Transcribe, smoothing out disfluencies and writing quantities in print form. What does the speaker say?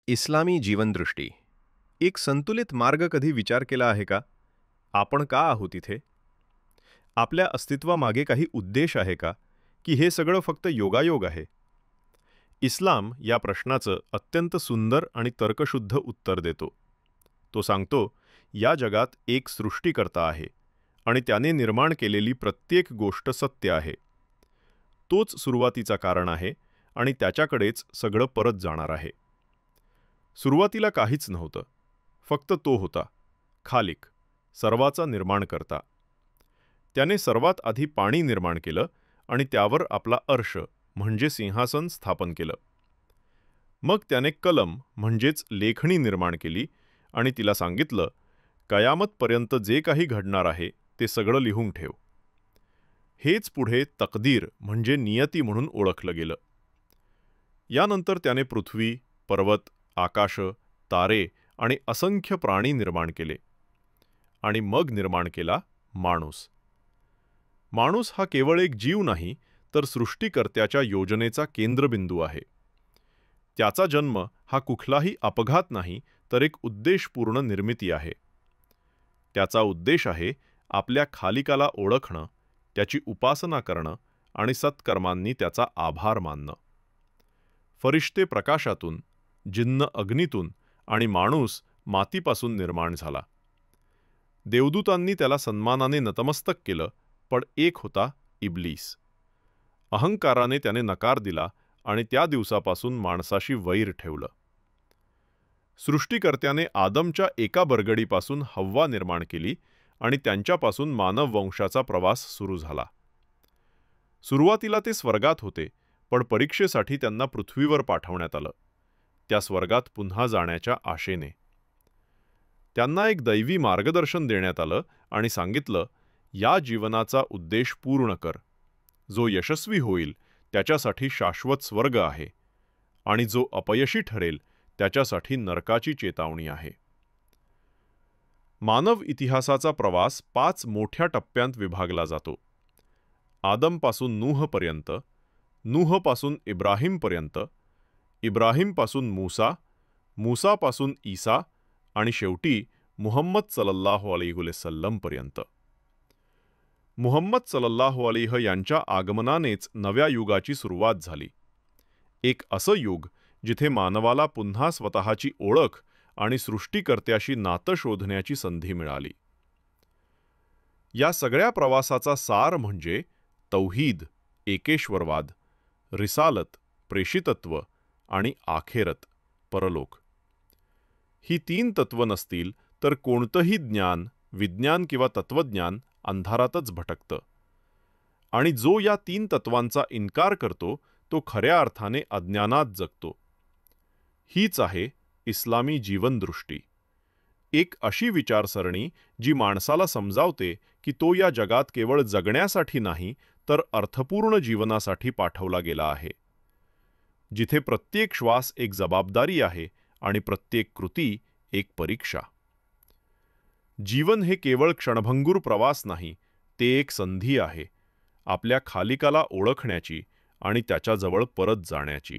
इस्लामी जीवनदृष्टी एक संतुलित मार्ग कधी विचार केला आहे का? आपण का आहोत इथे? आपल्या अस्तित्वामागे काही उद्देश आहे का? की हे सगळं फक्त योगायोग आहे? इस्लाम या प्रश्नाचं अत्यंत सुंदर आणि तर्कशुद्ध उत्तर देतो. तो सांगतो, या जगात एक सृष्टीकर्ता आहे आणि त्याने निर्माण केलेली प्रत्येक गोष्ट सत्य आहे. तोच सुरुवातीचा कारण आहे आणि त्याच्याकडेच सगळं परत जाणार आहे. सुरुवातीला काहीच नव्हतं. फक्त तो होता, खालिक, सर्वाचा निर्माणकर्ता. त्याने सर्वात आधी पाणी निर्माण केलं आणि त्यावर आपला अर्श म्हणजे सिंहासन स्थापन केलं. मग त्याने कलम म्हणजेच लेखणी निर्माण केली आणि तिला सांगितलं, कयामतपर्यंत जे काही घडणार आहे ते सगळं लिहून ठेव. हेच पुढे तकदीर म्हणजे नियती म्हणून ओळखलं गेलं. यानंतर त्याने पृथ्वी, पर्वत, आकाश, तारे आणि असंख्य प्राणी निर्माण केले. आणि मग निर्माण केला माणूस. माणूस हा केवळ एक जीव नाही, तर सृष्टीकर्त्याच्या योजनेचा केंद्रबिंदू आहे. त्याचा जन्म हा कुठलाही अपघात नाही, तर एक उद्देशपूर्ण निर्मिती आहे. त्याचा उद्देश आहे आपल्या खालिकाला ओळखणं, त्याची उपासना करणं आणि सत्कर्मांनी त्याचा आभार मानणं. फरिश्ते प्रकाशातून, जिन्न अग्नीतून आणि माणूस मातीपासून निर्माण झाला. देवदूतांनी त्याला सन्मानाने नतमस्तक केलं, पण एक होता इब्लीस. अहंकाराने त्याने नकार दिला आणि त्या दिवसापासून माणसाशी वैर ठेवलं. सृष्टीकर्त्याने आदमच्या एका बरगडीपासून हव्वा निर्माण केली आणि त्यांच्यापासून मानव वंशाचा प्रवास सुरू झाला. सुरुवातीला ते स्वर्गात होते, पण परीक्षेसाठी त्यांना पृथ्वीवर पाठवण्यात आलं, त्या स्वर्गात पुन्हा जाण्याच्या आशेने. त्यांना एक दैवी मार्गदर्शन देण्यात आलं आणि सांगितलं, या जीवनाचा उद्देश पूर्ण कर. जो यशस्वी होईल त्याच्यासाठी शाश्वत स्वर्ग आहे आणि जो अपयशी ठरेल त्याच्यासाठी नरकाची चेतावणी आहे. मानव इतिहासाचा प्रवास 5 मोठ्या टप्प्यांत विभागला जातो. आदमपासून नूहपर्यंत, नूहपासून इब्राहिमपर्यंत, इब्राहिमपासून मूसा, मूसापासून ईसा आणि शेवटी मुहम्मद सल्लल्लाहु अलैहि वसल्लम पर्यंत. मुहम्मद सल्लल्लाहु अलैहि यांच्या आगमनानेच नव्या युगाची सुरुवात झाली. एक असं युग जिथे मानवाला पुन्हा स्वतःची ओळख आणि सृष्टीकर्त्याशी नातं शोधण्याची संधी मिळाली. या सगळ्या प्रवासाचा सार म्हणजे तौहीद, एकेश्वरवाद, रिसालत, प्रेषितत्व आणि आखेरत, परलोक. ही 3 तत्व नसतील तर कोणतंही ज्ञान, विज्ञान किंवा तत्वज्ञान अंधारातच भटकतं. आणि जो या 3 तत्वांचा इन्कार करतो तो खऱ्या अर्थाने अज्ञानात जगतो. हीच आहे इस्लामी जीवनदृष्टी. एक अशी विचारसरणी जी माणसाला समजावते की तो या जगात केवळ जगण्यासाठी नाही, तर अर्थपूर्ण जीवनासाठी पाठवला गेला आहे. जिथे प्रत्येक श्वास एक जबाबदारी आहे आणि प्रत्येक कृती एक परीक्षा. जीवन हे केवळ क्षणभंगूर प्रवास नाही, ते एक संधी आहे आपल्या खालिकाला ओळखण्याची आणि त्याच्याजवळ परत जाण्याची.